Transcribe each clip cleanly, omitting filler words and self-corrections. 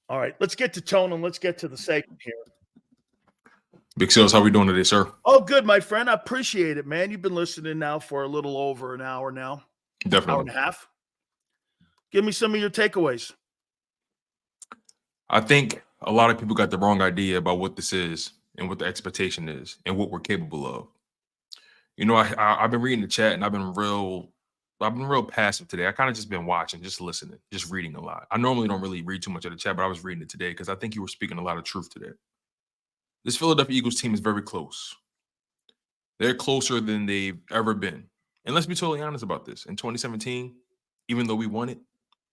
All right, let's get to tone and let's get to the segment here. Big Sales, how we doing today, sir? Oh, good, my friend. I appreciate it, man. You've been listening now for a little over an hour now. Definitely. Hour and a half. Give me some of your takeaways. I think a lot of people got the wrong idea about what this is and what the expectation is and what we're capable of. You know, I've been reading the chat and I've been real passive today. I kind of just been watching, just listening, just reading a lot. I normally don't really read too much of the chat, but I was reading it today because I think you were speaking a lot of truth today. This Philadelphia Eagles team is very close. They're closer than they've ever been. And let's be totally honest about this. In 2017, even though we won it,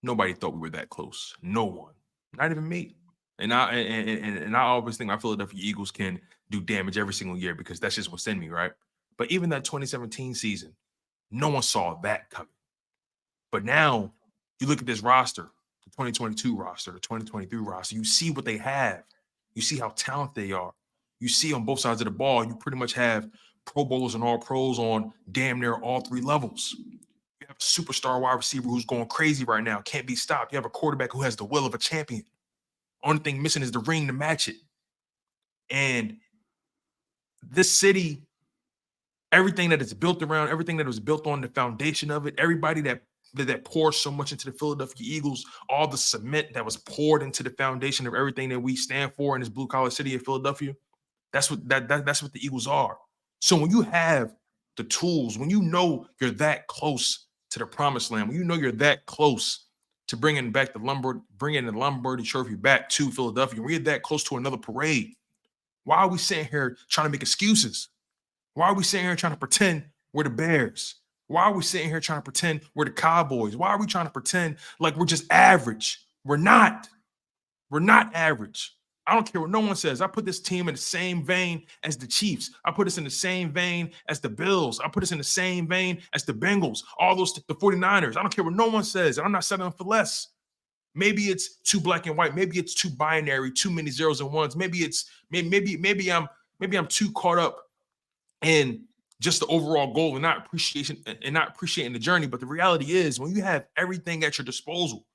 nobody thought we were that close. No one, not even me. And I always think my Philadelphia Eagles can do damage every single year because that's just what's in me, right? But even that 2017 season, no one saw that coming. But now you look at this roster, the 2022 roster, the 2023 roster, you see what they have. You see how talented they are. You see on both sides of the ball, you pretty much have Pro Bowlers and All Pros on damn near all three levels. You have a superstar wide receiver who's going crazy right now, can't be stopped. You have a quarterback who has the will of a champion. Only thing missing is the ring to match it. And this city, everything that is built around, everything that was built on the foundation of it, everybody that pours so much into the Philadelphia Eagles, all the cement that was poured into the foundation of everything that we stand for in this blue-collar city of Philadelphia, that's what the Eagles are. So when you have the tools, when you know you're that close to the promised land, when you know you're that close to bringing the Lombardi Trophy back to Philadelphia, when you're that close to another parade, why are we sitting here trying to make excuses? Why are we sitting here trying to pretend we're the Bears? Why are we sitting here trying to pretend we're the Cowboys? Why are we trying to pretend like we're just average? We're not. We're not average. I don't care what no one says. I put this team in the same vein as the Chiefs. I put us in the same vein as the Bills. I put us in the same vein as the Bengals, all those, the 49ers. I don't care what no one says. I'm not settling for less. Maybe it's too black and white. Maybe it's too binary, too many zeros and ones. Maybe I'm too caught up in just the overall goal and not appreciating the journey. But the reality is, when you have everything at your disposal,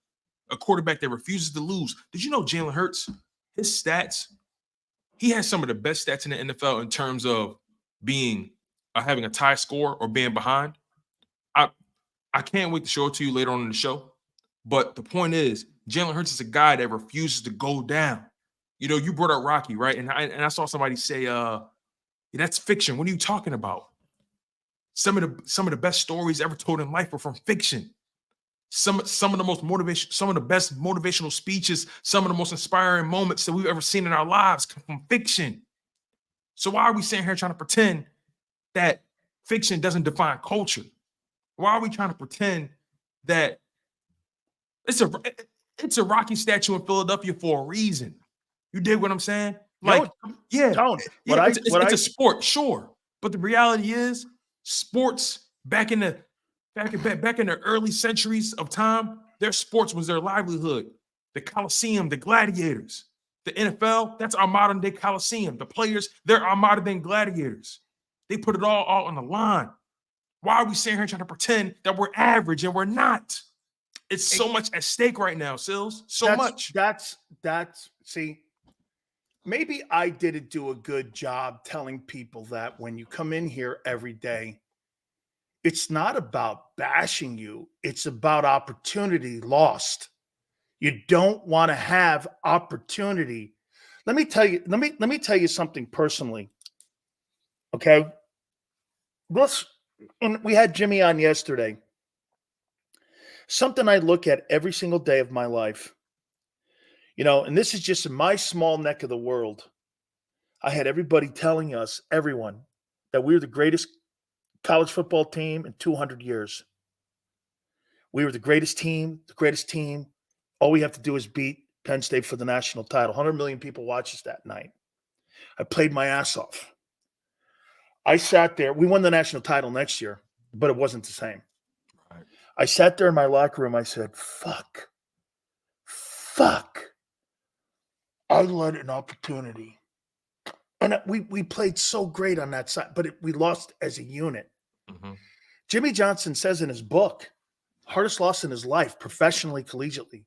a quarterback that refuses to lose. Did you know Jalen Hurts, his stats, he has some of the best stats in the NFL in terms of being having a tie score or being behind. I can't wait to show it to you later on in the show. But the point is, Jalen Hurts is a guy that refuses to go down. You know, you brought up Rocky, right? And I saw somebody say, that's fiction. What are you talking about? Some of the best stories ever told in life were from fiction. Some of the best motivational speeches, some of the most inspiring moments that we've ever seen in our lives come from fiction. So why are we sitting here trying to pretend that fiction doesn't define culture? Why are we trying to pretend that it's a Rocky statue in Philadelphia for a reason? You dig what I'm saying? Like, it's a sport, sure, but the reality is, sports back in the early centuries of time, their sports was their livelihood. The Coliseum, the gladiators, the NFL, that's our modern day Coliseum. The players, they're our modern day gladiators. They put it all on the line. Why are we sitting here trying to pretend that we're average and we're not? It's so much at stake right now, Sills. So much. See, maybe I didn't do a good job telling people that when you come in here every day, it's not about bashing you. It's about opportunity lost. You don't want to have opportunity. Let me tell you something personally. Okay. And we had Jimmy on yesterday. Something I look at every single day of my life. You know, and this is just in my small neck of the world. I had everybody telling us, everyone, that we're the greatest college football team in 200 years. We were the greatest team. All we have to do is beat Penn State for the national title. 100 million people watched us that night. I played my ass off. I sat there. We won the national title next year, but it wasn't the same. Right. I sat there in my locker room. I said, fuck. I let an opportunity. And we played so great on that side, but we lost as a unit. Mm-hmm. Jimmy Johnson says in his book, hardest loss in his life, professionally, collegiately,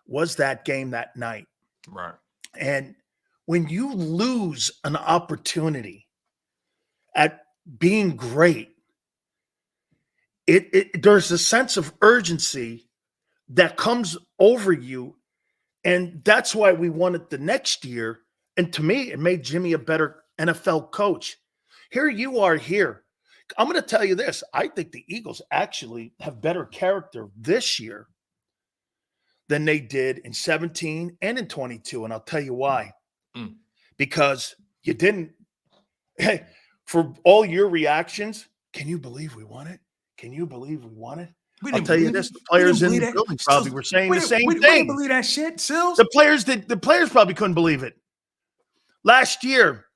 was that game that night. Right. And when you lose an opportunity at being great, there's a sense of urgency that comes over you. And that's why we won it the next year. And to me, it made Jimmy a better NFL coach. Here you are here. I'm going to tell you this. I think the Eagles actually have better character this year than they did in 17 and in 22. And I'll tell you why. Because you didn't, hey, for all your reactions, can you believe we won it? Can you believe we won it? I'll tell you this, the players in the building probably were saying the same thing. We didn't believe that shit, Sills. The players probably couldn't believe it. Last year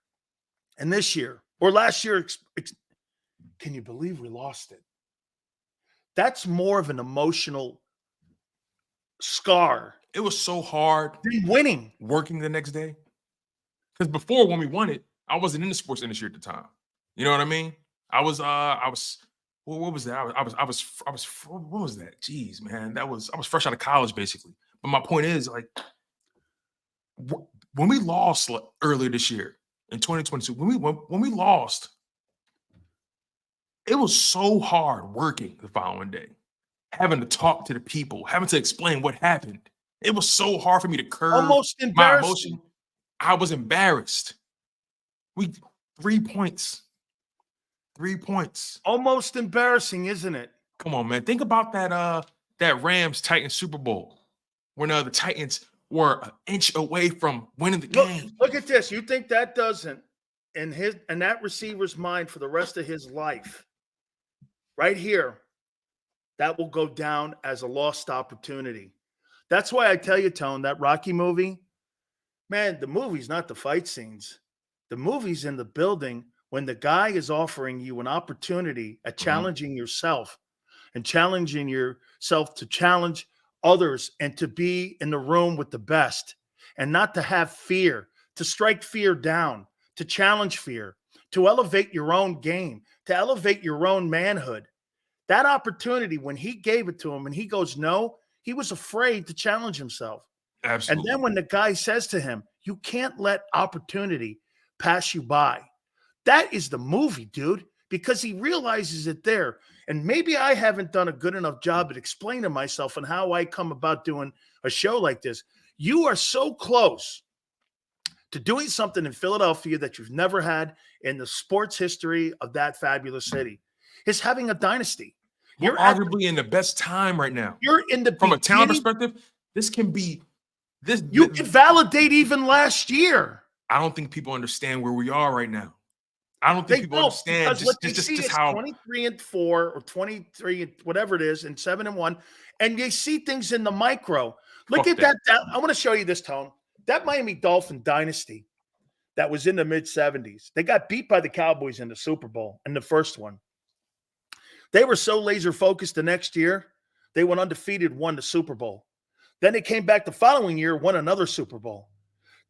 and this year, or last year, can you believe we lost it? That's more of an emotional scar. It was so hard than winning. Working the next day. Because before, when we won it, I wasn't in the sports industry at the time. You know what I mean? I was what was that? I was what was that? Jeez, man, I was fresh out of college basically. But my point is, like, when we lost earlier this year in 2022, when we lost, it was so hard working the following day, having to talk to the people, having to explain what happened. It was so hard for me to curb almost my emotion. I was embarrassed. 3 points. 3 points. Almost embarrassing, isn't it? Come on, man. Think about that Rams-Titans Super Bowl when the Titans were an inch away from winning the game. Look at this. You think that doesn't, in that receiver's mind for the rest of his life, right here, that will go down as a lost opportunity. That's why I tell you, Tone, that Rocky movie, man, the movie's not the fight scenes. The movie's in the building when the guy is offering you an opportunity at challenging yourself and challenging yourself to challenge others and to be in the room with the best and not to have fear, to strike fear down, to challenge fear, to elevate your own game, to elevate your own manhood. That opportunity, when he gave it to him and he goes, no, he was afraid to challenge himself. Absolutely. And then when the guy says to him, you can't let opportunity pass you by. That is the movie, dude, because he realizes it there. And maybe I haven't done a good enough job at explaining myself and how I come about doing a show like this. You are so close to doing something in Philadelphia that you've never had in the sports history of that fabulous city. Is having a dynasty. You're arguably in the best time right now. You're in the from a talent perspective. This can be this. You can validate even last year. I don't think people understand where we are right now. I don't think people understand just how 23-4 or 23 and whatever it is, and 7-1, and they see things in the micro. Look at that. I want to show you this, Tone. That Miami Dolphin dynasty that was in the mid-70s. They got beat by the Cowboys in the Super Bowl in the first one. They were so laser focused the next year, they went undefeated, won the Super Bowl. Then they came back the following year, won another Super Bowl.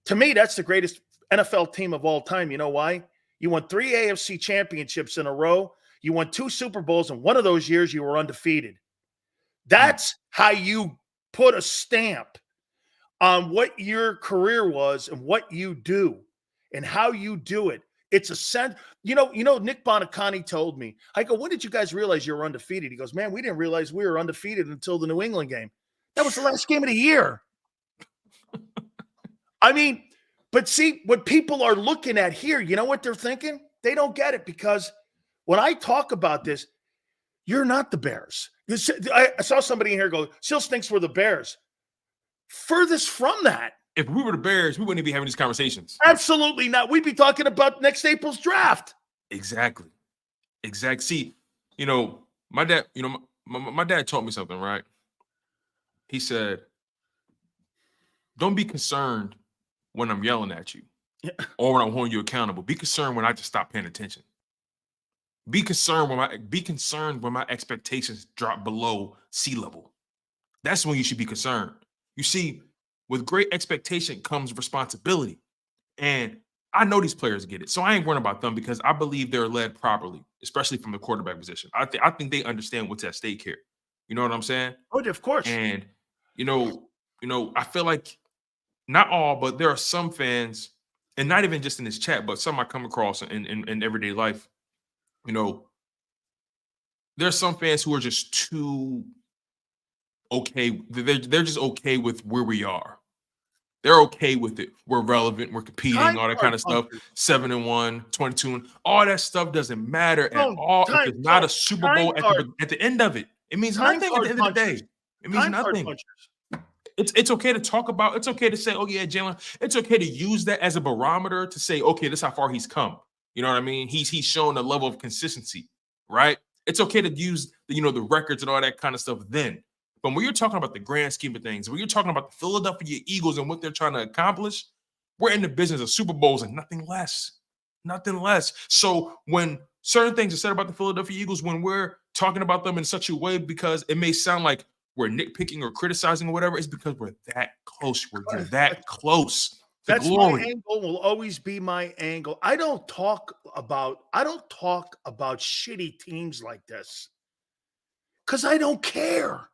To me, that's the greatest NFL team of all time. You know why? You won 3 AFC championships in a row. You won 2 Super Bowls, and one of those years you were undefeated. That's how you put a stamp on what your career was and what you do and how you do it. It's a sense, you know, Nick Bonacani told me, I go, when did you guys realize you were undefeated? He goes, man, we didn't realize we were undefeated until the New England game. That was the last game of the year. I mean, but see, what people are looking at here, you know what they're thinking? They don't get it, because when I talk about this, you're not the Bears. I saw somebody in here go, Sills thinks we're the Bears. Furthest from that. If we were the Bears, we wouldn't be having these conversations. Absolutely not. We'd be talking about next April's draft. Exactly. See, my dad, my dad taught me something, right? He said, don't be concerned when I'm yelling at you or when I'm holding you accountable. Be concerned when I just stop paying attention. Be concerned when my expectations drop below sea level. That's when you should be concerned. You see, with great expectation comes responsibility. And I know these players get it. So I ain't worrying about them, because I believe they're led properly, especially from the quarterback position. I think they understand what's at stake here. You know what I'm saying? Oh, of course. And, I feel like not all, but there are some fans, and not even just in this chat, but some I come across in everyday life. There's some fans who are just too okay. They're just okay with where we are. They're okay with it. We're relevant. We're competing, Time all that kind card of stuff. punchers. 7-1, 22, all that stuff doesn't matter at Tone, all if it's not Tone, a Super time Bowl card, at the end of it. It means time nothing at card the end of the punchers. day. It means Time card nothing. punchers. It's okay to talk about. It's okay to say, "Oh yeah, Jalen." It's okay to use that as a barometer to say, "Okay, this is how far he's come." You know what I mean? He's shown a level of consistency, right? It's okay to use the records and all that kind of stuff then. But when you're talking about the grand scheme of things, when you're talking about the Philadelphia Eagles and what they're trying to accomplish, we're in the business of Super Bowls and nothing less. Nothing less. So when certain things are said about the Philadelphia Eagles, when we're talking about them in such a way, because it may sound like we're nitpicking or criticizing or whatever, it's because we're that close. You're that close to That's glory. my angle. Will always be my angle. I don't talk about shitty teams like this because I don't care.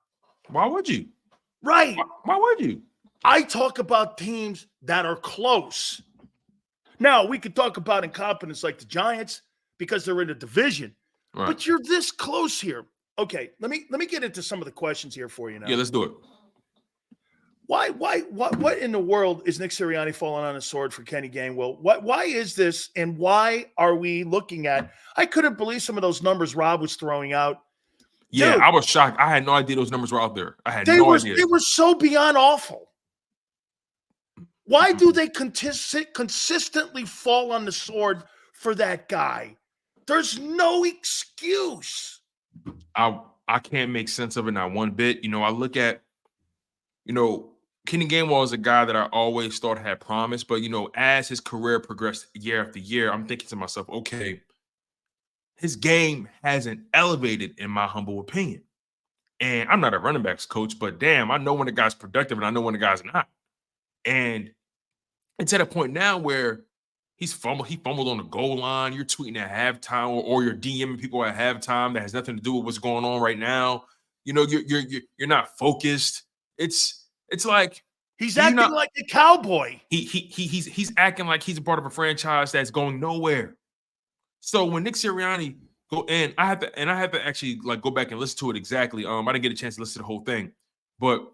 Why would you? Right. Why would you? I talk about teams that are close. Now, we could talk about incompetence like the Giants because they're in a division, Right. but you're this close here. Okay, let me get into some of the questions here for you now. Yeah, let's do it. What in the world is Nick Sirianni falling on a sword for Kenny Gainwell? Why is this, and why are we looking at? I couldn't believe some of those numbers Rob was throwing out. Yeah, Dude, I was shocked. I had no idea those numbers were out there. I had no idea. They were so beyond awful. Why do they consistently fall on the sword for that guy? There's no excuse. I can't make sense of it not one bit. I look at, Kenny Gainwell is a guy that I always thought had promise, but as his career progressed year after year, I'm thinking to myself, okay, his game hasn't elevated in my humble opinion. And I'm not a running backs coach, but damn, I know when a guy's productive and I know when a guy's not. And it's at a point now where he fumbled on the goal line. You're tweeting at halftime, or you're DMing people at halftime that has nothing to do with what's going on right now. You're not focused. It's like he's acting like a cowboy. He's acting like he's a part of a franchise that's going nowhere. So when Nick Sirianni I have to actually go back and listen to it exactly. I didn't get a chance to listen to the whole thing, but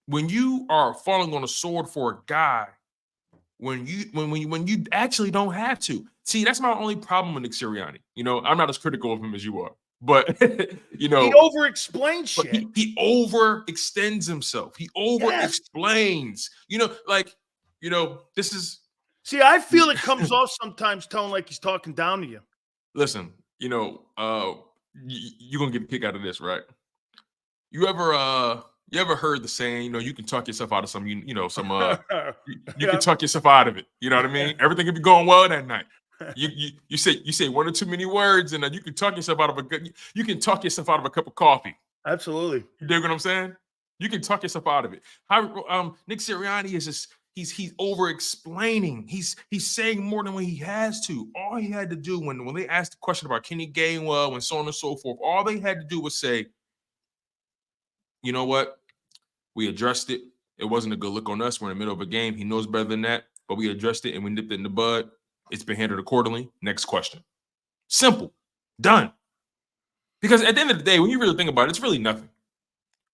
when you are falling on a sword for a guy, when you actually don't have to. See, that's my only problem with Nick Sirianni. I'm not as critical of him as you are, but he over-explains shit. He overextends himself. He over-explains. This is. See, I feel it comes off sometimes, Tone, like he's talking down to you. Listen, you're gonna get a kick out of this, right? You ever heard the saying, you can talk yourself out of some, you can talk yourself out of it. You know what I mean? Everything can be going well that night. You say one or too many words, and then you can talk yourself out of a cup of coffee. Absolutely. You dig what I'm saying? You can talk yourself out of it. How Nick Sirianni is just he's over explaining. He's saying more than what he has to. All he had to do when they asked the question about Kenny Gainwell and so on and so forth, all they had to do was say, you know what? We addressed it. It wasn't a good look on us. We're in the middle of a game. He knows better than that, but we addressed it and we nipped it in the bud. It's been handled accordingly. Next question. Simple. Done. Because at the end of the day, when you really think about it, it's really nothing.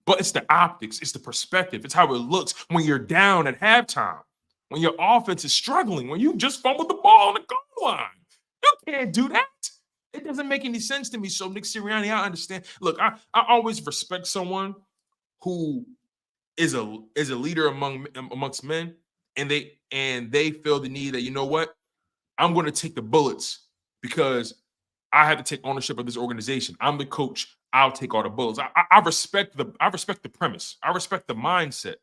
But it's the optics. It's the perspective. It's how it looks when you're down at halftime, when your offense is struggling, when you just fumbled the ball on the goal line. You can't do that. It doesn't make any sense to me. So Nick Sirianni, I understand. Look, I always respect someone who is a leader amongst men, and they feel the need that, you know what, I'm going to take the bullets because I have to take ownership of this organization. I'm the coach. I'll take all the bullets. I respect the premise. I respect the mindset.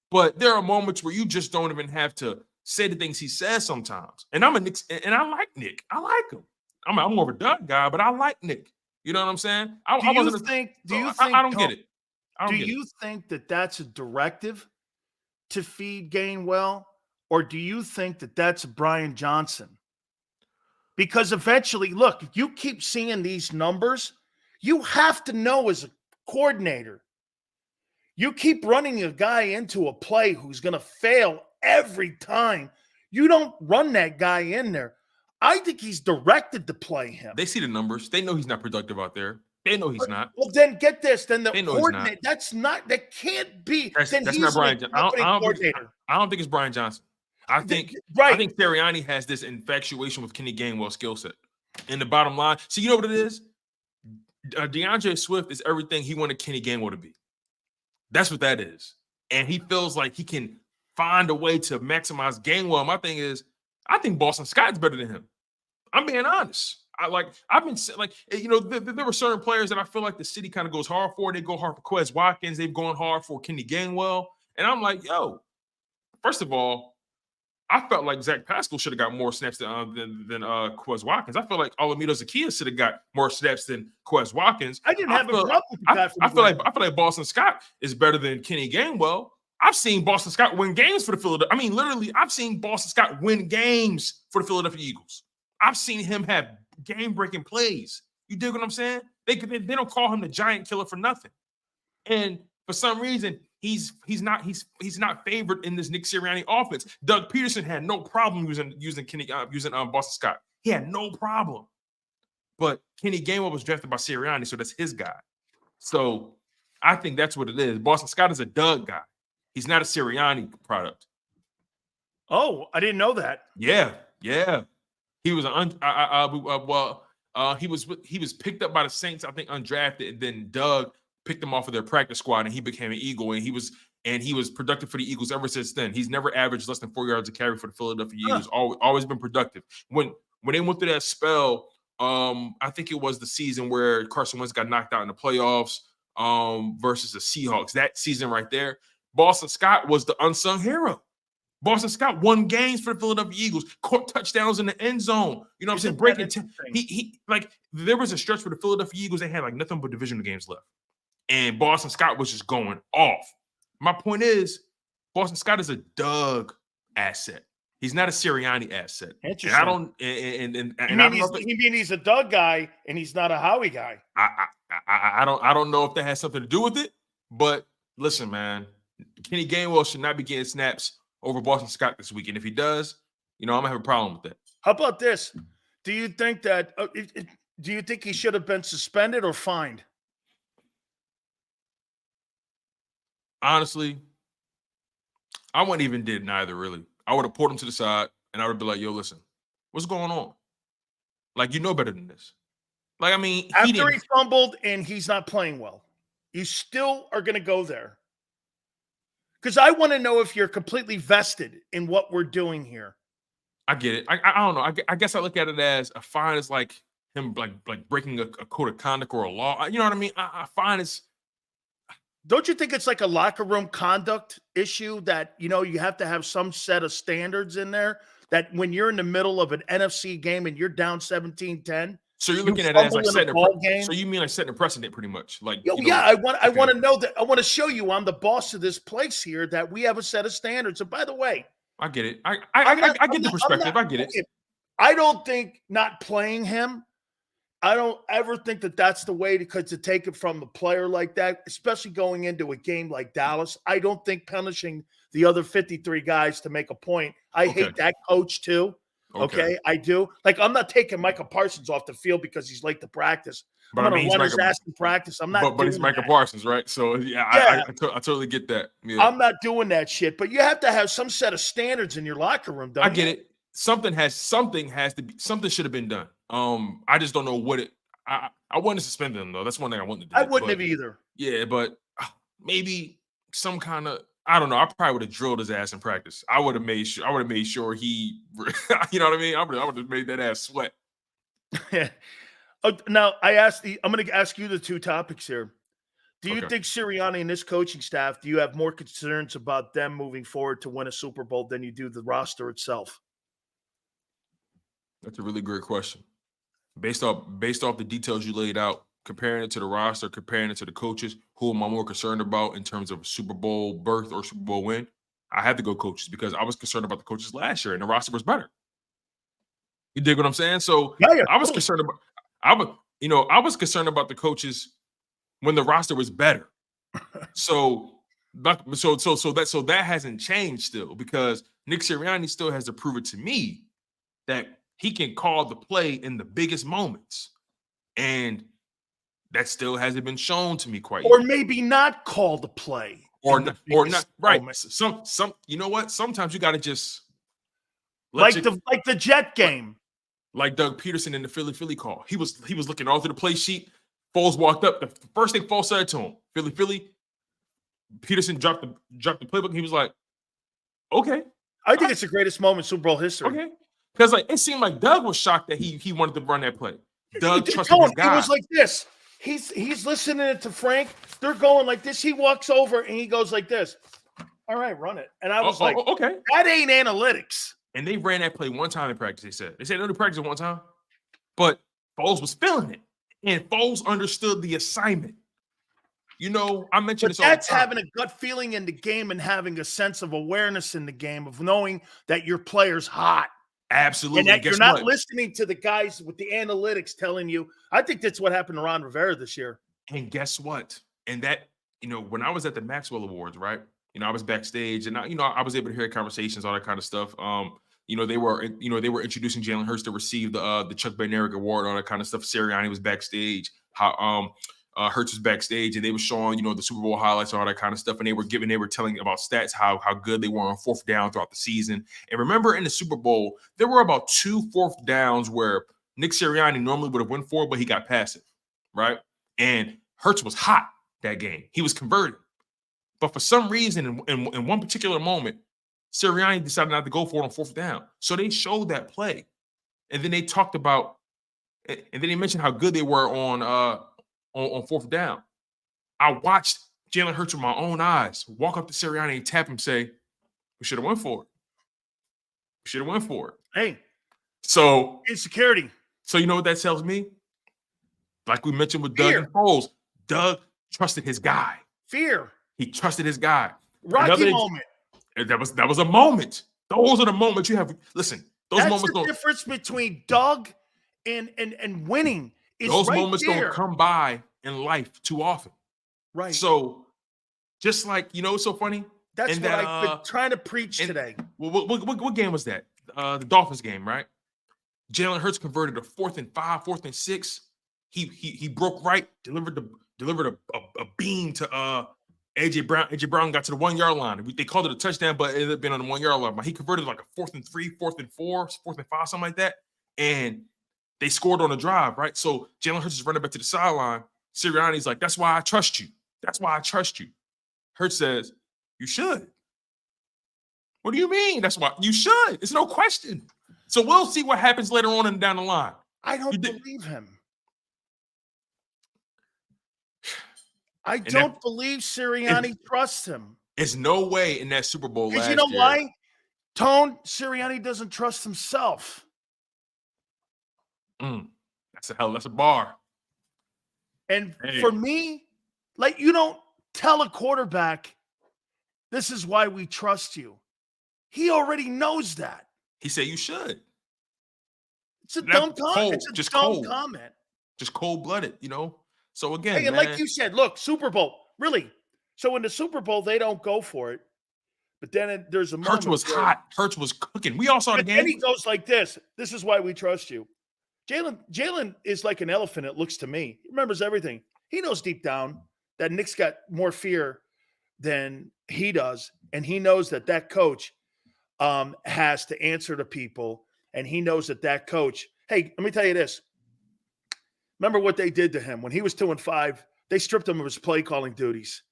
But there are moments where you just don't even have to say the things he says sometimes. And I'm a Nick, and I like Nick. I like him. I'm more of a Doug guy, but I like Nick. You know what I'm saying? I don't get it. Do you think that that's a directive to feed Gainwell, or do you think that that's Brian Johnson? Because eventually, look, if you keep seeing these numbers, you have to know as a coordinator, You keep running a guy into a play who's going to fail every time. You don't run that guy in there. I think he's directed to play him. They see the numbers. They know he's not productive out there. They know he's not. Well, then get this. Then the They know he's not. coordinate. That can't be. That's not Brian. I don't think it's Brian Johnson. I think Sirianni has this infatuation with Kenny Gainwell's skill set. And the bottom line, so you know what it is? DeAndre Swift is everything he wanted Kenny Gainwell to be. That's what that is. And he feels like he can find a way to maximize Gainwell. My thing is, I think Boston Scott's better than him. I'm being honest. There were certain players that I feel like the city kind of goes hard for. They go hard for Quez Watkins. They've gone hard for Kenny Gainwell. And I'm like, yo, first of all, I felt like Zach Pascal should have got more snaps than Quez Watkins. I feel like Olamide Zaccheaus should have got more snaps than Quez Watkins. I didn't have a problem with the guy. I feel like Boston Scott is better than Kenny Gainwell. I've seen Boston Scott win games for the Philadelphia. I mean, literally, I've seen Boston Scott win games for the Philadelphia Eagles. I've seen him have game-breaking plays. You dig what I'm saying? They don't call him the giant killer for nothing. And for some reason, he's not favored in this Nick Sirianni offense. Doug Peterson had no problem using Boston Scott. He had no problem. But Kenny Gainwell was drafted by Sirianni, so that's his guy. So I think that's what it is. Boston Scott is a Doug guy. He's not a Sirianni product. Oh, I didn't know that. Yeah. He was he was picked up by the Saints, I think, undrafted, and then Doug picked him off of their practice squad, and he became an Eagle, and he was productive for the Eagles ever since then. He's never averaged less than 4 yards a carry for the Philadelphia Eagles. Always been productive. When they went through that spell, I think it was the season where Carson Wentz got knocked out in the playoffs versus the Seahawks. That season right there, Boston Scott was the unsung hero. Boston Scott won games for the Philadelphia Eagles, caught touchdowns in the end zone. You know what I'm saying? Breaking there was a stretch for the Philadelphia Eagles. They had like nothing but divisional games left. And Boston Scott was just going off. My point is, Boston Scott is a Doug asset. He's not a Sirianni asset. Interesting. And I don't you mean he's a Doug guy and he's not a Howie guy? I don't know if that has something to do with it. But listen, man, Kenny Gainwell should not be getting snaps over Boston Scott this week. And if he does, I'm gonna have a problem with that. How about this? Do you think that do you think he should have been suspended or fined? Honestly, I wouldn't even did neither, really. I would have pulled him to the side and I would be like, yo, listen, what's going on? Like, you know better than this. Like, I mean, after he fumbled and he's not playing well, you still are going to go there. Because I want to know if you're completely vested in what we're doing here. I get it. I don't know. I guess I look at it as a fine is like him like breaking a code of conduct or a law. You know what I mean? I find it's. Don't you think it's like a locker room conduct issue that, you have to have some set of standards in there that when you're in the middle of an NFC game and you're down 17-10. So you're looking at it as like setting a game. So you mean like setting a precedent pretty much? Like, I want to know that. I want to show you I'm the boss of this place here, that we have a set of standards. And by the way, I get it. I get the perspective. I get it. I don't think not playing him, I don't ever think that that's the way to take it from a player like that, especially going into a game like Dallas. I don't think punishing the other 53 guys to make a point. I hate that coach too. Okay, I do. Like, I'm not taking Micah Parsons off the field because he's late to practice. But I'm going to run his ass in practice. I'm not. But he's Micah Parsons, right? So I totally get that. Yeah. I'm not doing that shit. But you have to have some set of standards in your locker room. Don't you? I get it. Something should have been done. I just don't know what it. I wouldn't suspend them though. That's one thing I wouldn't do. I wouldn't have either. Yeah, but maybe some kind of. I don't know. I probably would have drilled his ass in practice. I would have made sure he. You know what I mean? I would have made that ass sweat. Now I'm going to ask you the two topics here. Do you think Sirianni and this coaching staff? Do you have more concerns about them moving forward to win a Super Bowl than you do the roster itself? That's a really great question. Based off the details you laid out, comparing it to the roster, comparing it to the coaches, who am I more concerned about in terms of a Super Bowl berth or Super Bowl win? I had to go coaches because I was concerned about the coaches last year and the roster was better. You dig what I'm saying? So I was concerned about I was concerned about the coaches when the roster was better. So So that hasn't changed still, because Nick Sirianni still has to prove it to me that he can call the play in the biggest moments, and that still hasn't been shown to me quite Or yet. maybe not call the play. Or not. Right. Some you know what? Sometimes you got to just like the Jet game. Like Doug Peterson in the Philly call. He was looking all through the play sheet. Foles walked up. The first thing Foles said to him, Philly. Peterson dropped the playbook. He was like, "Okay." I think it's the greatest moment in Super Bowl history. Okay, because like it seemed like Doug was shocked that he wanted to run that play. Doug trusted his guy. It was like this. He's listening to Frank. They're going like this. He walks over and he goes like this. All right, run it. And I was like, okay, that ain't analytics. And they ran that play one time in practice. They said only practice one time, but Foles was feeling it, and Foles understood the assignment. You know, I mentioned this all the time. That's having a gut feeling in the game and having a sense of awareness in the game of knowing that your player's hot. Absolutely. And that you're not listening to the guys with the analytics telling you. I think that's what happened to Ron Rivera this year. And guess what? And that, you know, when I was at the Maxwell Awards, right? You know, I was backstage and I was able to hear conversations, all that kind of stuff. They were introducing Jalen Hurts to receive the Chuck Bednarik Award, all that kind of stuff. Sirianni was backstage. Hurts was backstage, and they were showing, the Super Bowl highlights and all that kind of stuff. And they were telling about stats, how good they were on fourth down throughout the season. And remember, in the Super Bowl, there were about 2 fourth downs where Nick Sirianni normally would have went for it, but he got passive, right? And Hurts was hot that game. He was converted. But for some reason, in one particular moment, Sirianni decided not to go for it on fourth down. So they showed that play. And then they talked about, and then they mentioned how good they were on fourth down. I watched Jalen Hurts with my own eyes walk up to Sirianni and tap him, say, "We should have went for it. We should have went for it." Hey, so insecurity. So you know what that tells me? Like we mentioned with Doug and Foles, Doug trusted his guy. Fear. He trusted his guy. Rocky moment. That was a moment. Those are the moments you have. Listen, those That's moments. The difference between Doug and winning. Those moments don't come by in life too often. Right. So, just like, it's so funny? That's what I've been trying to preach today. What game was that? The Dolphins game, right? Jalen Hurts converted a 4th and 5, 4th and 6. He broke right, delivered a beam to AJ Brown. AJ Brown got to the 1-yard line. They called it a touchdown, but it ended up being on the 1-yard line. But he converted like a 4th and 3, 4th and 4, 4th and 5, something like that. And they scored on a drive, right? So Jalen Hurts is running back to the sideline. Sirianni's like, "That's why I trust you. That's why I trust you." Hurts says, "You should." What do you mean? That's why you should. It's no question. So we'll see what happens later on and down the line. I don't believe him. I don't believe Sirianni trusts him. There's no way in that Super Bowl last year. Because you know why? Tone, Sirianni doesn't trust himself. That's a bar. And for me, like, you don't tell a quarterback, "This is why we trust you." He already knows that. He said you should. It's a dumb comment. It's a dumb comment. Just cold-blooded, So again, and like you said, look, Super Bowl, really. So in the Super Bowl, they don't go for it. But then there's a moment. Hurts was hot. Hurts was cooking. We all saw the game. And he goes like this. "This is why we trust you." Jalen is like an elephant, it looks to me. He remembers everything. He knows deep down that Nick's got more fear than he does. And he knows that coach has to answer to people. And he knows that coach, hey, let me tell you this. Remember what they did to him when he was 2-5? They stripped him of his play calling duties.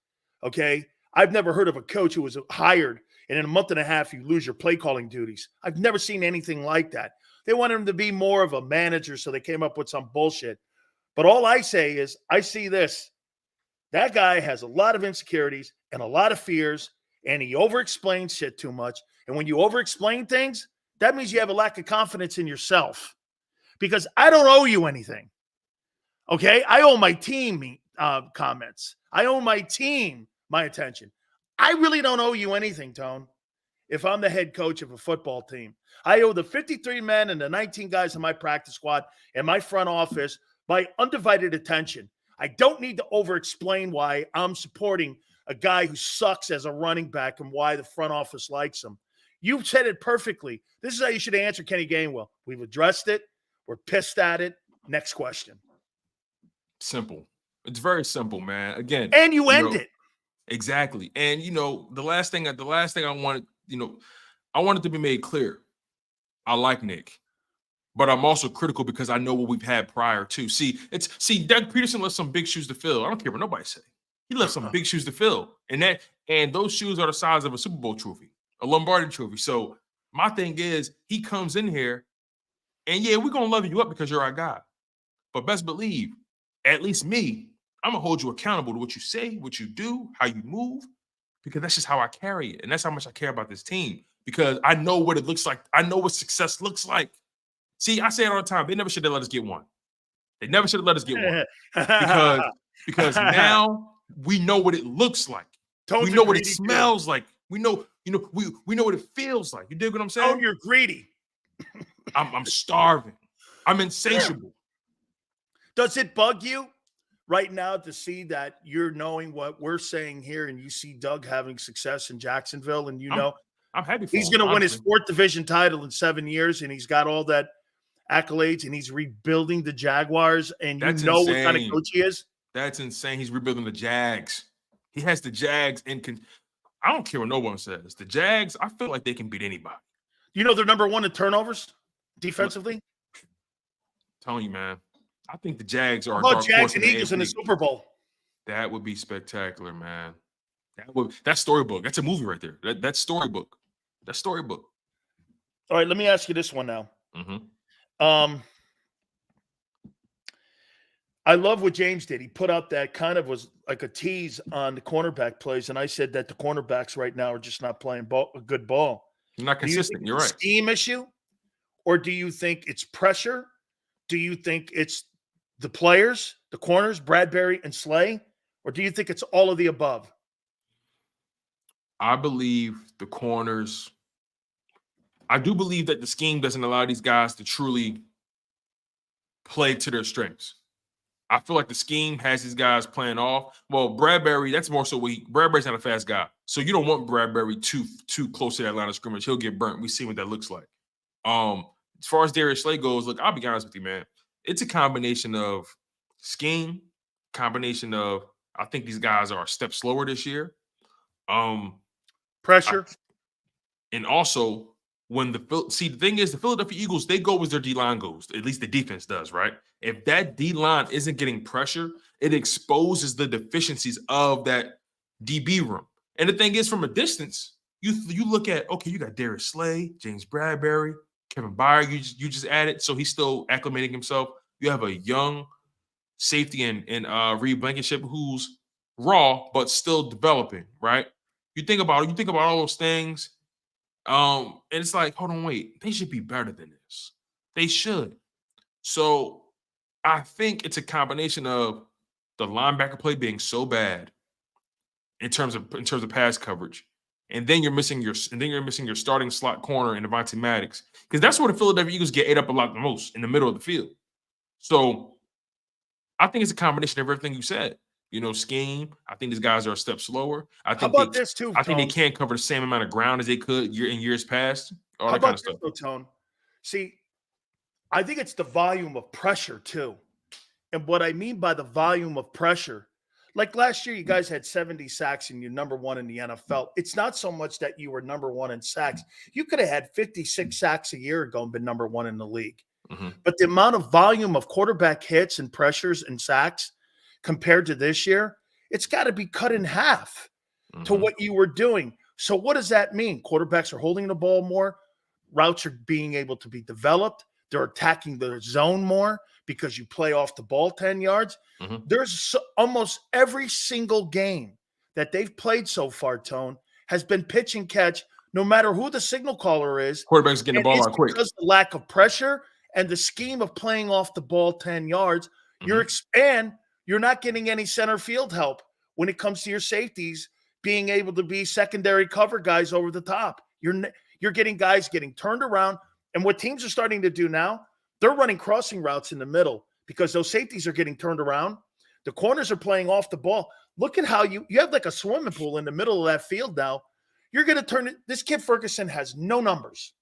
Okay. I've never heard of a coach who was hired and in a month and a half, you lose your play calling duties. I've never seen anything like that. They wanted him to be more of a manager, so they came up with some bullshit. But all I say is, I see this. That guy has a lot of insecurities and a lot of fears, and he over-explains shit too much. And when you over-explain things, that means you have a lack of confidence in yourself. Because I don't owe you anything. Okay? I owe my team comments. I owe my team my attention. I really don't owe you anything, Tone. If I'm the head coach of a football team, I owe the 53 men and the 19 guys in my practice squad and my front office my undivided attention. I don't need to over-explain why I'm supporting a guy who sucks as a running back and why the front office likes him. You said it perfectly. This is how you should answer Kenny Gainwell. We've addressed it. We're pissed at it. Next question. Simple. It's very simple, man. Again, and you end it. Exactly. And the last thing I wanted, I wanted to be made clear. I like Nick, but I'm also critical because I know what we've had prior to. See, Doug Peterson left some big shoes to fill. I don't care what nobody say. He left some big shoes to fill, and those shoes are the size of a Super Bowl trophy, a Lombardi trophy. So my thing is, he comes in here, and yeah, we're gonna love you up because you're our guy. But best believe, at least me, I'm gonna hold you accountable to what you say, what you do, how you move, because that's just how I carry it, and that's how much I care about this team. Because I know what it looks like. I know what success looks like. See, I say it all the time. They never should have let us get one. They never should have let us get one because now we know what it looks like. We know what it smells like. We know what it feels like. You dig what I'm saying? Oh, you're greedy. I'm starving. I'm insatiable. Does it bug you right now to see that you're knowing what we're saying here and you see Doug having success in Jacksonville and I'm happy for he's him, going to win his honestly. 4th division title in 7 years and he's got all that accolades and he's rebuilding the Jaguars and That's you know insane. what kind of coach he is? That's insane. He's rebuilding the Jags. He has the Jags I don't care what no one says. The Jags, I feel like they can beat anybody. You know they're number 1 in turnovers defensively? I'm telling you, man. I think the Jags are How a about dark Jags horse and in Eagles in the AFC. Super Bowl? That would be spectacular, man. That's storybook. That's a movie right there. That's storybook. That's storybook. All right, let me ask you this one now. Mm-hmm. I love what James did. He put out that kind of was like a tease on the cornerback plays, and I said that the cornerbacks right now are just not playing a good ball. You're not consistent. You're right. Scheme issue, or do you think it's pressure? Do you think it's the players, the corners, Bradbury and Slay, or do you think it's all of the above? I believe the corners. I do believe that the scheme doesn't allow these guys to truly play to their strengths. I feel like the scheme has these guys playing off. Well, Bradbury, that's more so Bradbury's not a fast guy. So you don't want Bradbury too close to that line of scrimmage. He'll get burnt. We see what that looks like. As far as Darius Slay goes, look, I'll be honest with you, man. It's a combination of scheme, combination of I think these guys are a step slower this year. Pressure. And also the thing is, the Philadelphia Eagles, they go as their D-line goes. At least the defense does, right? If that D-line isn't getting pressure, it exposes the deficiencies of that DB room. And the thing is, from a distance, you look at, okay, you got Darius Slay, James Bradbury, Kevin Byard, you just added, so he's still acclimating himself. You have a young safety in Reed Blankenship who's raw but still developing, right? You think about all those things, and it's like, hold on, wait, they should be better than this. They should. So I think it's a combination of the linebacker play being so bad in terms of pass coverage, and then you're missing your starting slot corner in Devontae Maddox, because that's where the Philadelphia Eagles get ate up a lot the most, in the middle of the field. So I think it's a combination of everything you said. Scheme. I think these guys are a step slower. I think this too? I think they can't cover the same amount of ground as they could in years past. All How that about kind of stuff. this, though, Tone? See, I think it's the volume of pressure too. And what I mean by the volume of pressure, like last year, you guys had 70 sacks and you're number 1 in the NFL. It's not so much that you were number 1 in sacks. You could have had 56 sacks a year ago and been number 1 in the league. Mm-hmm. But the amount of volume of quarterback hits and pressures and sacks compared to this year, it's got to be cut in half to what you were doing. So what does that mean? Quarterbacks are holding the ball more. Routes are being able to be developed. They're attacking the zone more because you play off the ball 10 yards. Mm-hmm. There's almost every single game that they've played so far, Tone, has been pitch and catch, no matter who the signal caller is. Quarterbacks getting the ball out quick. Because of the lack of pressure and the scheme of playing off the ball 10 yards, you're not getting any center field help when it comes to your safeties being able to be secondary cover guys over the top. You're getting guys getting turned around. And what teams are starting to do now, they're running crossing routes in the middle because those safeties are getting turned around. The corners are playing off the ball. Look at how you have like a swimming pool in the middle of that field now. You're going to turn it. This kid Ferguson has no numbers.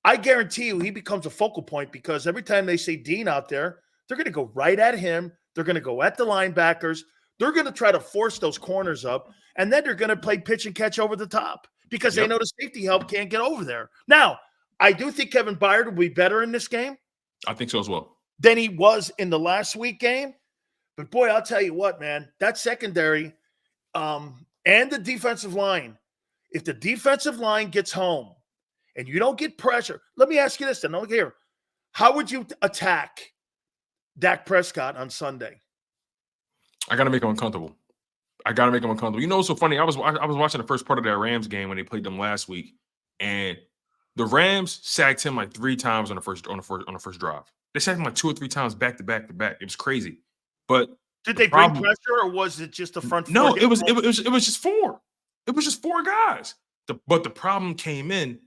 I guarantee you he becomes a focal point because every time they see Dean out there, they're going to go right at him. They're going to go at the linebackers. They're going to try to force those corners up, and then they're going to play pitch and catch over the top because they know the safety help can't get over there. Now, I do think Kevin Byard will be better in this game. I think so as well. Than he was in the last week game. But, boy, I'll tell you what, man, that secondary and the defensive line, if the defensive line gets home and you don't get pressure, let me ask you this then. Look here. How would you attack Dak Prescott on Sunday? I got to make him uncomfortable. You know what's so funny? I was watching the first part of that Rams game when they played them last week, and the Rams sacked him like 3 times on the first drive. They sacked him like 2 or 3 times back to back to back. It was crazy. But did they bring pressure, or was it just the front? No, it was just 4. It was just 4 guys. But the problem came in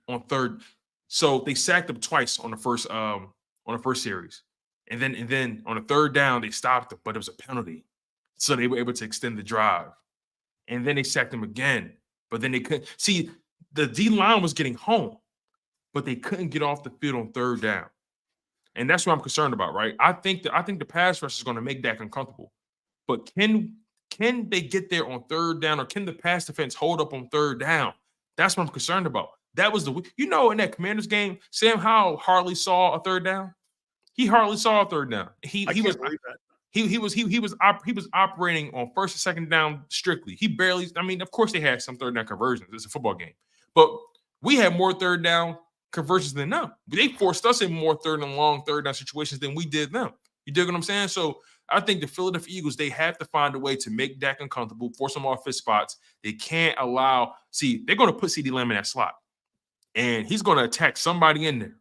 on third. So they sacked him twice on the first series, and then on the third down they stopped him, but it was a penalty, so they were able to extend the drive. And then they sacked him again, but then they couldn't. See, the D line was getting home, but they couldn't get off the field on third down. And that's what I'm concerned about, right? I think the pass rush is going to make Dak uncomfortable. But can they get there on third down, or can the pass defense hold up on third down? That's what I'm concerned about. That was in that Commanders game, Sam Howell hardly saw a third down. He hardly saw a third down. He was operating on first and second down strictly. He barely. I mean, of course they had some third down conversions. It's a football game, but we had more third down conversions than them. They forced us in more third and long third down situations than we did them. You dig what I'm saying? So I think the Philadelphia Eagles, they have to find a way to make Dak uncomfortable, force him off his spots. They can't allow. See, they're going to put CeeDee Lamb in that slot, and he's going to attack somebody in there.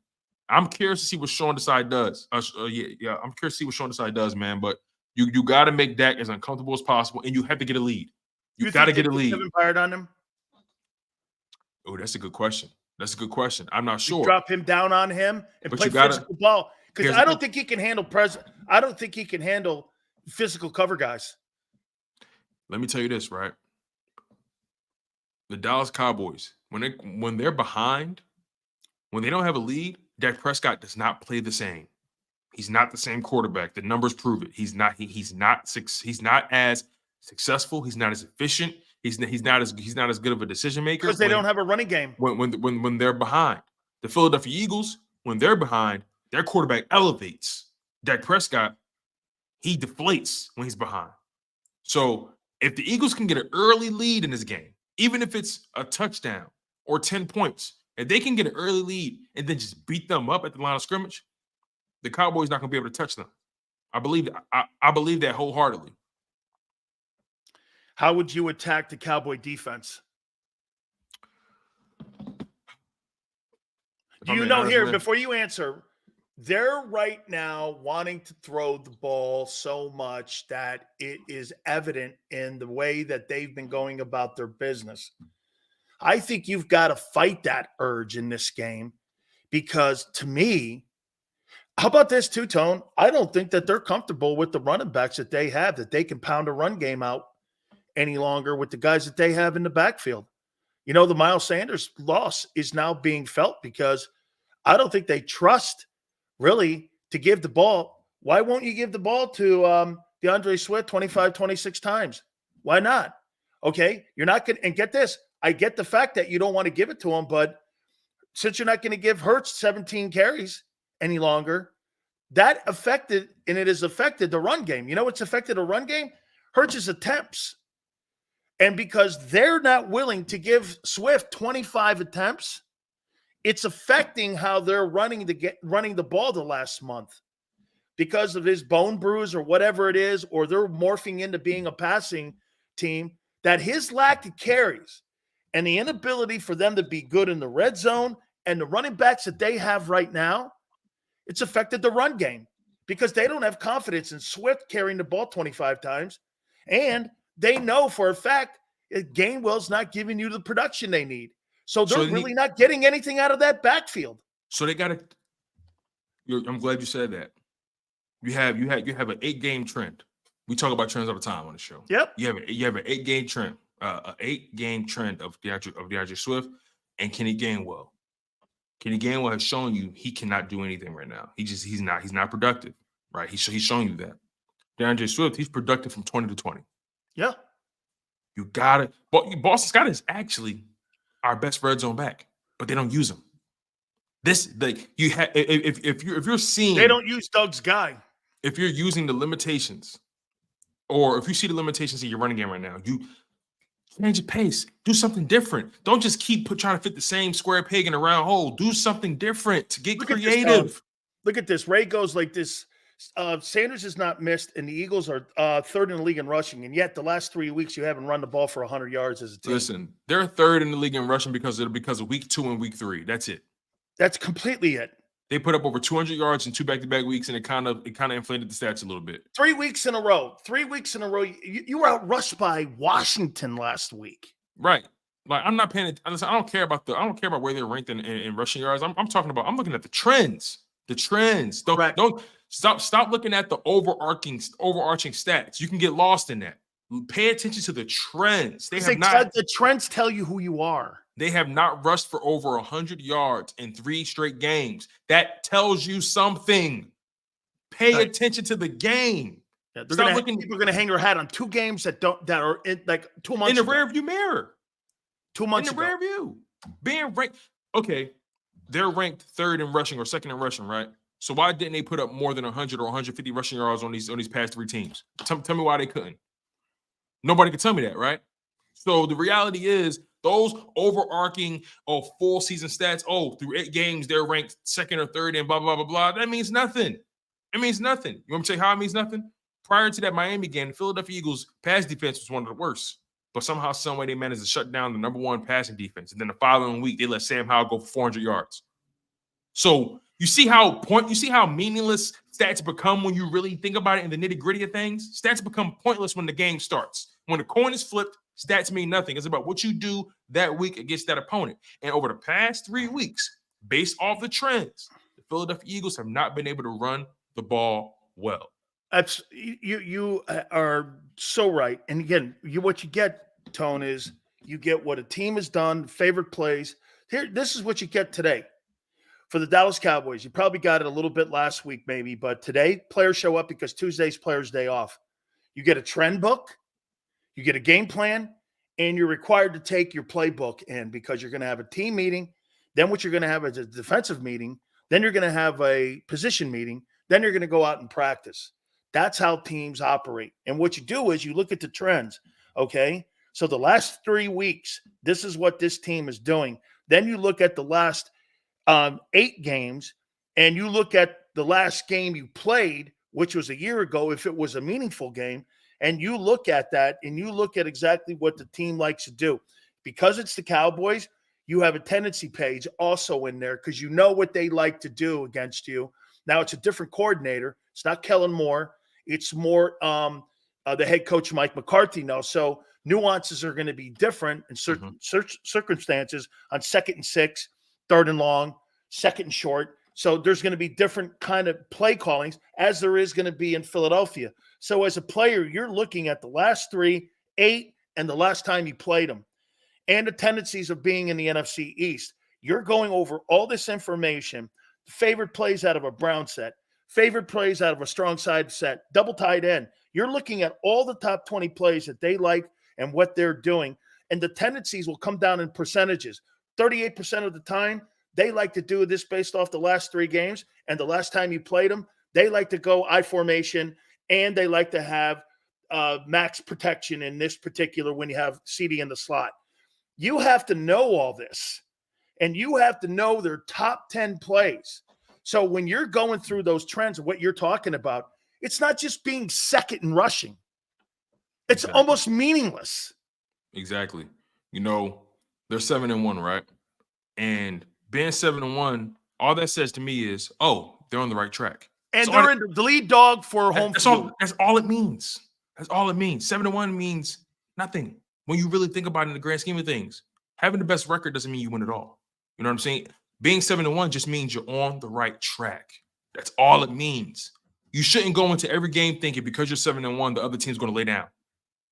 I'm curious to see what Sean Desai does. I'm curious to see what Sean Desai does, man. But you got to make Dak as uncomfortable as possible, and you have to get a lead. You got to get a lead. Kevin Byard on him? Oh, that's a good question. I'm not sure. You drop him down on him and play physical ball, because I don't think he can handle I don't think he can handle physical cover guys. Let me tell you this, right? The Dallas Cowboys, when they're behind, when they don't have a lead, Dak Prescott does not play the same. He's not the same quarterback. The numbers prove it. He's not as successful. He's not as efficient. He's not as good of a decision maker because they don't have a running game. When they're behind, the Philadelphia Eagles, when they're behind, their quarterback elevates. Dak Prescott, he deflates when he's behind. So if the Eagles can get an early lead in this game, even if it's a touchdown or 10 points, if they can get an early lead and then just beat them up at the line of scrimmage, the Cowboys not going to be able to touch them. I believe that wholeheartedly. How would you attack the Cowboy defense? Do you know here, before you answer, they're right now wanting to throw the ball so much that it is evident in the way that they've been going about their business. I think you've got to fight that urge in this game, because to me, how about this too, Tone? I don't think that they're comfortable with the running backs that they have, that they can pound a run game out any longer with the guys that they have in the backfield. You know, the Miles Sanders loss is now being felt because I don't think they trust really to give the ball. Why won't you give the ball to DeAndre Swift 25, 26 times? Why not? Okay, you're not going to – and get this. I get the fact that you don't want to give it to him, but since you're not going to give Hurts 17 carries any longer, that affected – and it has affected the run game. You know what's affected the run game? Hurts' attempts. And because they're not willing to give Swift 25 attempts, it's affecting how they're running the ball the last month because of his bone bruise or whatever it is, or they're morphing into being a passing team, that his lack of carries and the inability for them to be good in the red zone and the running backs that they have right now, it's affected the run game because they don't have confidence in Swift carrying the ball 25 times. And they know for a fact that Gainwell's not giving you the production they need. So they're really not getting anything out of that backfield. So they got to – I'm glad you said that. You have an 8-game trend. We talk about trends all the time on the show. Yep. You have an 8-game trend, an 8-game trend of DeAndre Swift and Kenny Gainwell. Kenny Gainwell has shown you he cannot do anything right now. He's not productive, right? He's showing you that. DeAndre Swift, he's productive from 20 to 20. Yeah. You got it. Boston Scott is actually our best red zone back, but they don't use him. If you're seeing, they don't use Doug's guy. If you're using the limitations, or if you see the limitations in your running game right now, you change your pace. Do something different. Don't just keep trying to fit the same square peg in a round hole. Do something different. Get creative. Look at this. Ray goes like this. Sanders is not missed, and the Eagles are third in the league in rushing, and yet the last 3 weeks you haven't run the ball for 100 yards as a team. Listen, they're third in the league in rushing because of week 2 and week 3. That's it. That's completely it. They put up over 200 yards in 2 back-to-back weeks, and it kind of inflated the stats a little bit. 3 weeks in a row. 3 weeks in a row. You were outrushed by Washington last week. Right. Like, I'm not paying attention. Listen, I don't care about where they're ranked in rushing yards. I'm looking at the trends. The trends. Don't stop looking at the overarching stats. You can get lost in that. Pay attention to the trends. The trends tell you who you are. They have not rushed for over 100 yards in 3 straight games. That tells you something. Pay attention to the game. Yeah, people are going to hang their hat on 2 games that are in like 2 months in the rearview mirror. 2 months in the ago. rear view. Being ranked. Okay, they're ranked 3rd in rushing or 2nd in rushing, right? So why didn't they put up more than 100 or 150 rushing yards on these past 3 teams? Tell me why they couldn't. Nobody can tell me that, right? So the reality is those overarching full season stats, through 8 games, they're ranked 2nd or 3rd and blah, blah, blah, blah. That means nothing. It means nothing. You want me to tell you how it means nothing? Prior to that Miami game, the Philadelphia Eagles pass defense was one of the worst. But somehow, some way, they managed to shut down the number 1 passing defense. And then the following week, they let Sam Howell go for 400 yards. So you see how meaningless stats become when you really think about it in the nitty-gritty of things? Stats become pointless when the game starts. When the coin is flipped, stats mean nothing. It's about what you do that week against that opponent. And over the past 3 weeks, based off the trends, the Philadelphia Eagles have not been able to run the ball well. That's you are so right. And again, what you get, Tone, is you get what a team has done, favorite plays. Here, this is what you get today. For the Dallas Cowboys, you probably got it a little bit last week, maybe, but today players show up because Tuesday's players' day off. You get a trend book, you get a game plan, and you're required to take your playbook in because you're going to have a team meeting. Then what you're going to have is a defensive meeting. Then you're going to have a position meeting. Then you're going to go out and practice. That's how teams operate. And what you do is you look at the trends, okay? So the last 3 weeks, this is what this team is doing. Then you look at the last 8 games, and you look at the last game you played, which was a year ago, if it was a meaningful game, and you look at that, and you look at exactly what the team likes to do. Because it's the Cowboys, you have a tendency page also in there because you know what they like to do against you. Now, it's a different coordinator. It's not Kellen Moore. It's more the head coach, Mike McCarthy, now. So nuances are going to be different in certain circumstances on 2nd and 6, 3rd and long, 2nd and short. So there's going to be different kind of play callings as there is going to be in Philadelphia. So as a player, you're looking at the last 3, 8, and the last time you played them, and the tendencies of being in the NFC East. You're going over all this information, favorite plays out of a Brown set, favorite plays out of a strong side set, double tight end. You're looking at all the top 20 plays that they like and what they're doing, and the tendencies will come down in percentages. 38% of the time, they like to do this based off the last 3 games, and the last time you played them, they like to go I formation, and they like to have max protection in this particular when you have CD in the slot. You have to know all this, and you have to know their top 10 plays. So when you're going through those trends of what you're talking about, it's not just being second in rushing. It's almost meaningless. Exactly. You know, they're 7-1, right? And being 7-1, all that says to me is, they're on the right track. And they're in the lead dog for home field. That's all it means. That's all it means. 7-1 means nothing when you really think about it in the grand scheme of things. Having the best record doesn't mean you win at all. You know what I'm saying? Being 7-1 just means you're on the right track. That's all it means. You shouldn't go into every game thinking because you're 7-1, the other team's going to lay down.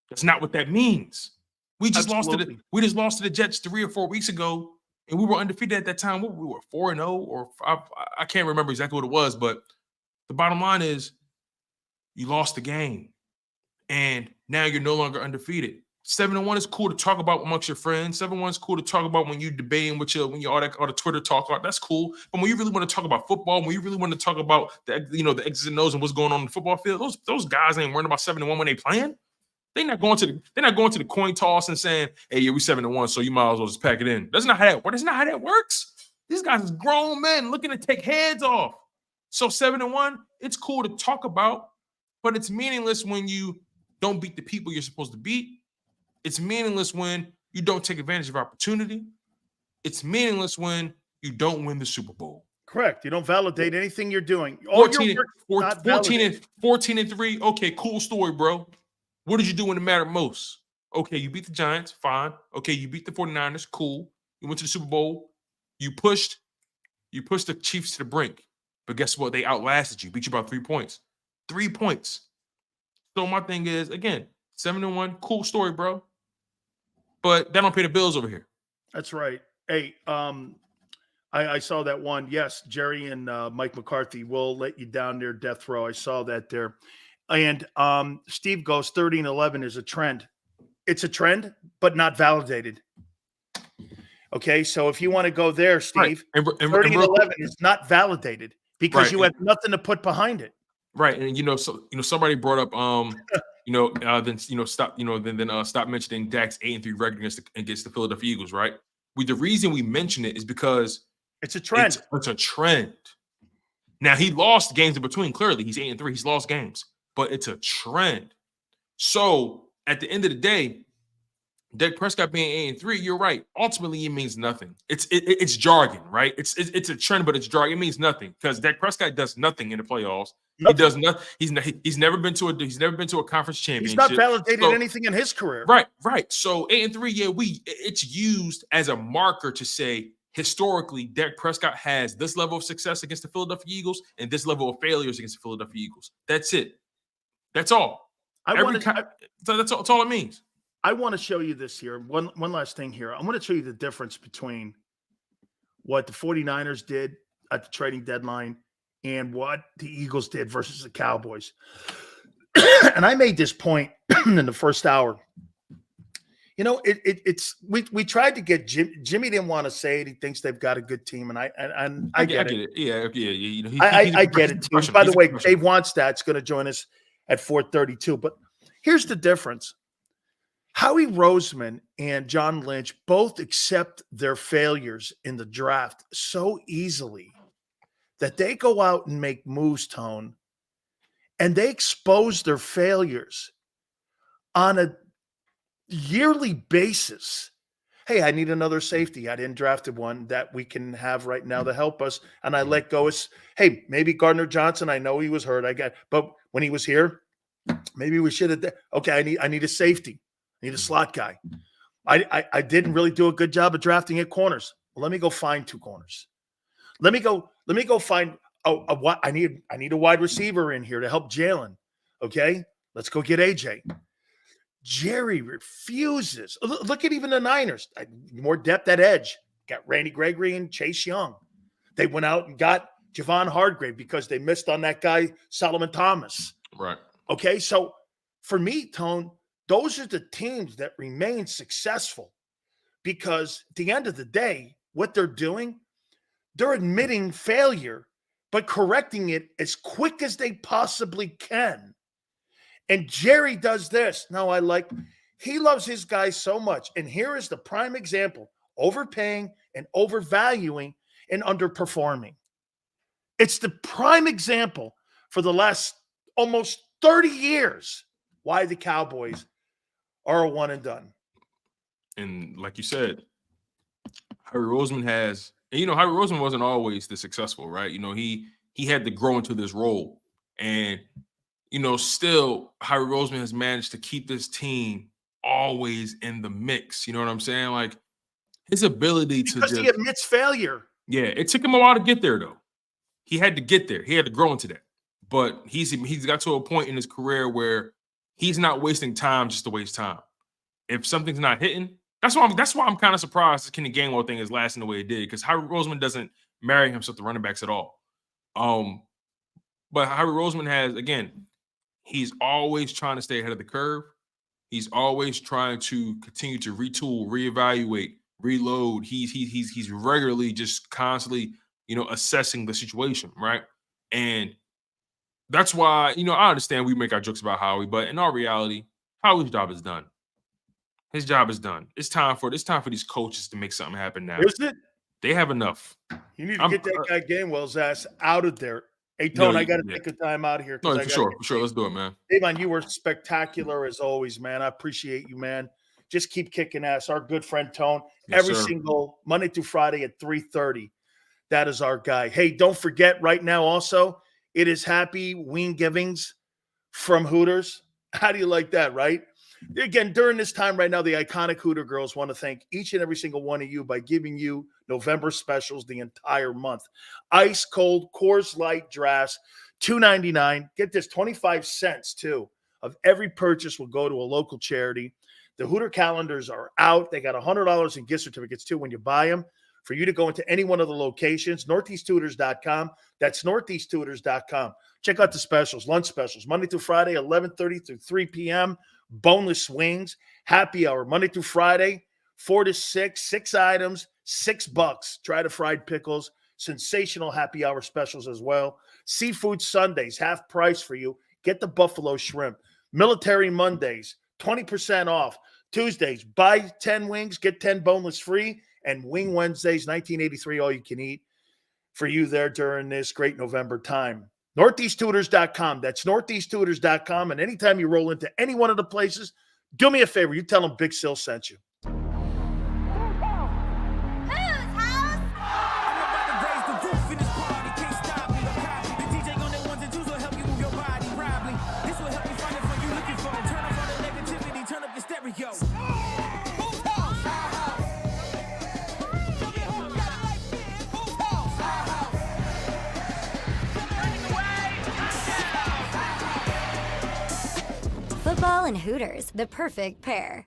That's not what that means. We just lost to the Jets 3 or 4 weeks ago, and we were undefeated at that time. We were 4-0 or 5. I can't remember exactly what it was, but the bottom line is you lost the game, and now you're no longer undefeated. 7-1 is cool to talk about amongst your friends. 7-1 is cool to talk about when you debating with when you all the Twitter talk. That's cool. But when you really want to talk about football, when you really want to talk about the X's and O's and what's going on in the football field, those guys ain't worrying about 7-1 when they playing. They're not going to the coin toss and saying, "Hey, yeah, we 7-1, so you might as well just pack it in." That's not how that works. These guys are grown men looking to take heads off. So 7-1, it's cool to talk about, but it's meaningless when you don't beat the people you're supposed to beat. It's meaningless when you don't take advantage of opportunity. It's meaningless when you don't win the Super Bowl. Correct. You don't validate anything you're doing. 14 and 3. Okay, cool story, bro. What did you do when it mattered most? Okay, you beat the Giants. Fine. Okay, you beat the 49ers. Cool. You went to the Super Bowl. You pushed the Chiefs to the brink. But guess what? They outlasted you. Beat you by 3 points. 3 points. So my thing is, again, 7-1. Cool story, bro. But that don't pay the bills over here. That's right. Hey, I saw that one. Yes, Jerry and Mike McCarthy will let you down there, death row. I saw that there. And Steve goes 30-11 is a trend. It's a trend, but not validated. Okay, so if you want to go there, Steve, right. 30-11 is not validated because you had nothing to put behind it. Right, and somebody brought up stop mentioning Dak's 8-3 record against the Philadelphia Eagles, right? The reason we mention it is because it's a trend. It's a trend. Now he lost games in between. Clearly, he's 8-3. He's lost games, but it's a trend. So at the end of the day, Dak Prescott being 8-3, you're right. Ultimately, it means nothing. It's jargon, right? It's a trend, but it's jargon. It means nothing because Dak Prescott does nothing in the playoffs. Nothing. He does nothing. He's never been to a conference championship. He's not validated anything in his career. Right. So 8-3, it's used as a marker to say historically Dak Prescott has this level of success against the Philadelphia Eagles and this level of failures against the Philadelphia Eagles. That's it. That's all. That's all it means. I want to show you this here. One last thing here. I want to show you the difference between what the 49ers did at the trading deadline and what the Eagles did versus the Cowboys. And I made this point in the first hour. We tried to get Jimmy didn't want to say it. He thinks they've got a good team, and I get it. Yeah. I get it too. By the way, Dave Wonstat's going to join us at 4:32. But here's the difference. Howie Roseman and John Lynch both accept their failures in the draft so easily that they go out and make moves, Tone, and they expose their failures on a yearly basis. Hey, I need another safety. I didn't draft one that we can have right now to help us. And I let go. Hey, maybe Gardner Johnson. I know he was hurt. But when he was here, maybe we should have. Okay, I need a safety. I need a slot guy. I didn't really do a good job of drafting at corners. Well, let me go find 2 corners. Let me go find I need a wide receiver in here to help Jalen. Okay, let's go get AJ. Jerry refuses. Look at even the Niners. More depth at edge. Got Randy Gregory and Chase Young. They went out and got Javon Hargrave because they missed on that guy Solomon Thomas. Right. Okay, so for me, Tone, those are the teams that remain successful because at the end of the day, what they're doing, they're admitting failure, but correcting it as quick as they possibly can. And Jerry does this. Now, he loves his guys so much. And here is the prime example, overpaying and overvaluing and underperforming. It's the prime example for the last almost 30 years why the Cowboys are a one and done. And like you said, Harry Roseman Harry Roseman wasn't always the successful, right? He had to grow into this role. And, still Harry Roseman has managed to keep this team always in the mix. You know what I'm saying? Like his ability because he admits failure. Yeah, it took him a while to get there, though. He had to get there. He had to grow into that. but he's got to a point in his career where he's not wasting time just to waste time. If something's not hitting, that's why I'm kind of surprised the Kenny Gainwell thing is lasting the way it did, because Harry Roseman doesn't marry himself to running backs at all. But Harry Roseman has, again, he's always trying to stay ahead of the curve. He's always trying to continue to retool, reevaluate, reload. He's regularly just constantly, assessing the situation, right? And that's why, I understand we make our jokes about Howie, but in all reality, Howie's job is done. His job is done. It's time for these coaches to make something happen now. Is it? They have enough. You need to get that guy Gainwell's ass out of there. Hey, Tone, I got to take a time out of here. No, for sure. Let's do it, man. Hey, man, you were spectacular as always, man. I appreciate you, man. Just keep kicking ass. Our good friend Tone, every single Monday through Friday at 3:30. That is our guy. Hey, don't forget right now also, it is Happy Wing Givings from Hooters. How do you like that, right? Again, during this time right now, the iconic Hooter girls want to thank each and every single one of you by giving you November specials the entire month. Ice cold Coors Light drafts, $2.99. Get this, 25 cents too of every purchase will go to a local charity. The Hooter calendars are out. They got $100 in gift certificates too when you buy them for you to go into any one of the locations. NortheastHooters.com. That's NortheastHooters.com. Check out the specials, lunch specials, Monday through Friday, 11:30 through 3 p.m. Boneless wings, happy hour, Monday through Friday, 4 to 6, 6 items, $6. Try the fried pickles, sensational happy hour specials as well. Seafood Sundays, half price for you. Get the buffalo shrimp. Military Mondays, 20% off. Tuesdays, buy 10 wings, get 10 boneless free. And Wing Wednesdays, 1983, all you can eat for you there during this great November time. NortheastHooters.com. That's NortheastHooters.com. And anytime you roll into any one of the places, do me a favor. You tell them Big Sil sent you. Football and Hooters, the perfect pair.